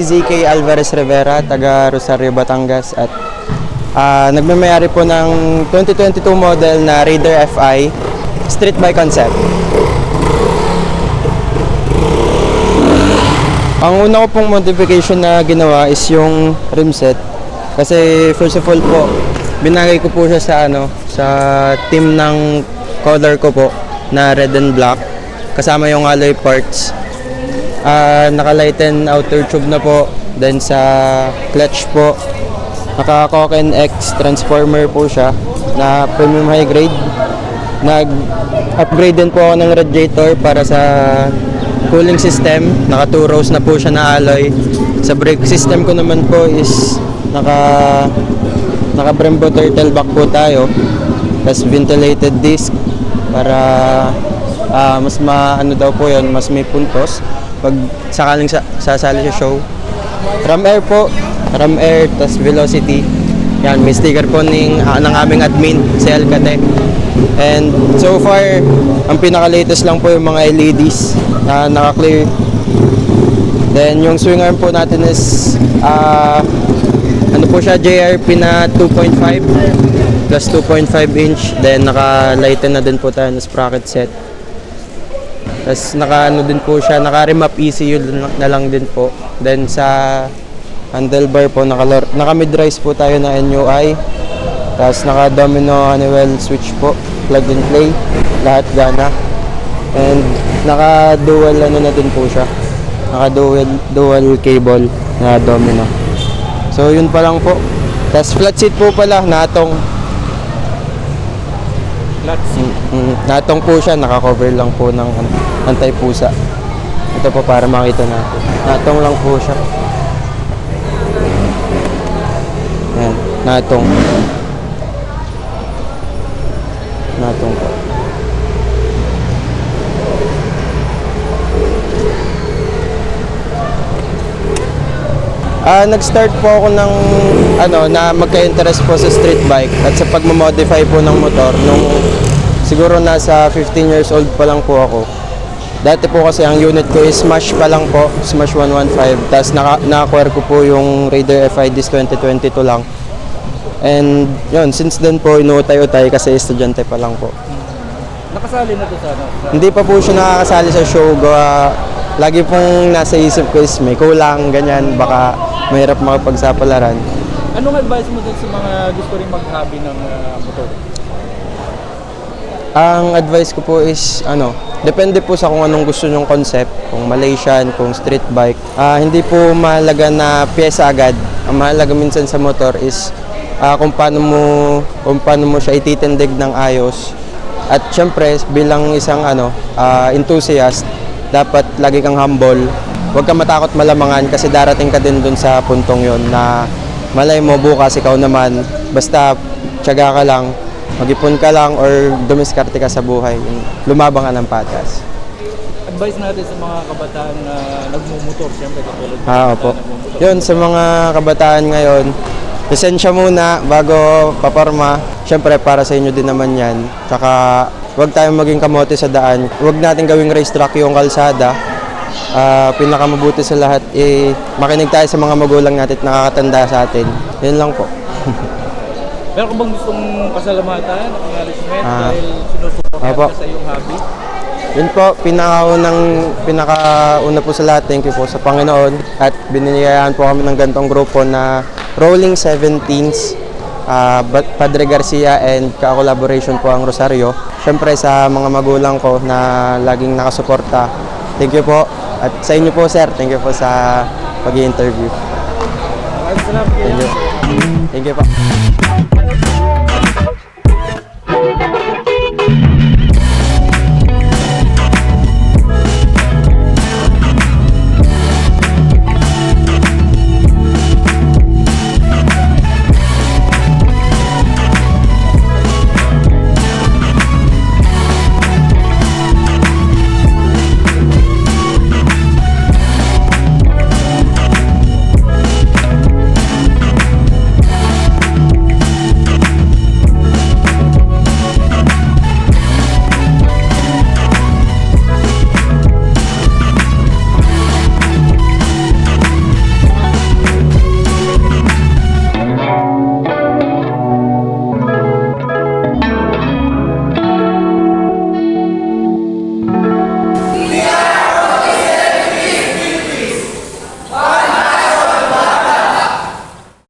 si ZK Alvarez Rivera, taga Rosario, Batangas at nagmamayari po ng 2022 model na Raider FI street bike concept. Ang una ko pong modification na ginawa is yung rim set. Kasi first of all po, binagay ko po siya sa team ng color ko po na red and black. Kasama yung alloy parts. Naka-lighten outer tube na po. Then sa clutch po, naka-Koken X transformer po siya na premium high grade. Nag-upgrade din po ako ng radiator para sa cooling system. Naka 2 rows na po siya na alloy. Sa brake system ko naman po is naka Brembo turtle back po tayo. Tapos ventilated disc para mas daw po yun, mas may puntos pag sakaling sasali sa show. Ram air po, ram air, tas velocity. Yan, may sticker po ng aming admin, si Alcate. And so far, ang pinaka-latest lang po yung mga LEDs na naka-clear. Then yung swing arm po natin is po siya, JRP na 2.5 plus 2.5 inch. Then naka-lighten na din po tayo ng sprocket set. Tapos din po siya, naka-rim up ECU na lang din po. Then sa handlebar po, naka-mid-rise po tayo na NUI. Tapos naka-domino Honeywell switch po, plug and play, lahat gana. And naka-dual na din po siya. Naka-dual cable na domino. So yun pa lang po. Tapos flat seat po pala, natong. Flat seat? Natong po siya, naka-cover lang po ng anti-pusa. Ito po para makita natin. Natong lang po siya. Ayan, natong. Natong po. Nag-start po ako ng na magka-interest po sa street bike at sa pagmo-modify po ng motor nung siguro nasa 15 years old pa lang po ako. Dati po kasi ang unit ko is Smash pa lang po, Smash 115. Tapos na-acquire ko po yung Raider FI this 2022 lang. And yun, since then po inuutay-utay kasi estudyante pa lang po. Nakasali na to sana? Hindi pa po siya nakakasali sa show. Lagi pong nasa isip ko is may kulang, ganyan, baka mahirap makipagsapalaran. Anong advice mo dun sa mga gusto rin mag-hobby ng motor? Ang advice ko po is, depende po sa kung anong gusto nyong concept, kung Malaysian, kung street bike. Hindi po mahalaga na pyesa agad. Ang mahalaga minsan sa motor is kung paano mo siya ititindig ng ayos. At syempre, bilang isang enthusiast, dapat lagi kang humble. Huwag kang matakot malamangan kasi darating ka din dun sa puntong yon na malay mo bukas ikaw naman. Basta tiyaga ka lang, mag-ipon ka lang or dumiskarte ka sa buhay. Lumabang ka ng patas. Advice natin sa mga kabataan na nagmumotor, siyempre katulad Opo. Yun, sa mga kabataan ngayon, lisensya muna bago paporma. Siyempre para sa inyo din naman yan. Tsaka huwag tayong maging kamote sa daan. Huwag natin gawing racetrack yung kalsada. Pinakamabuti sa lahat, makinig tayo sa mga magulang natin at nakakatanda sa atin. Yun lang po. Meron ka bang gustong pasalamatan, acknowledgement dahil sinusuportahan ka sa iyong hobby? Yun po, pinakauna po sa lahat, thank you po sa Panginoon. At binigyan po kami ng gantong grupo na Rolling 17s. Padre Garcia and ka-collaboration po ang Rosario. Siyempre sa mga magulang ko na laging nakasuporta, thank you po. At sa inyo po sir, thank you po sa pag-i-interview. Thank you. Thank you po.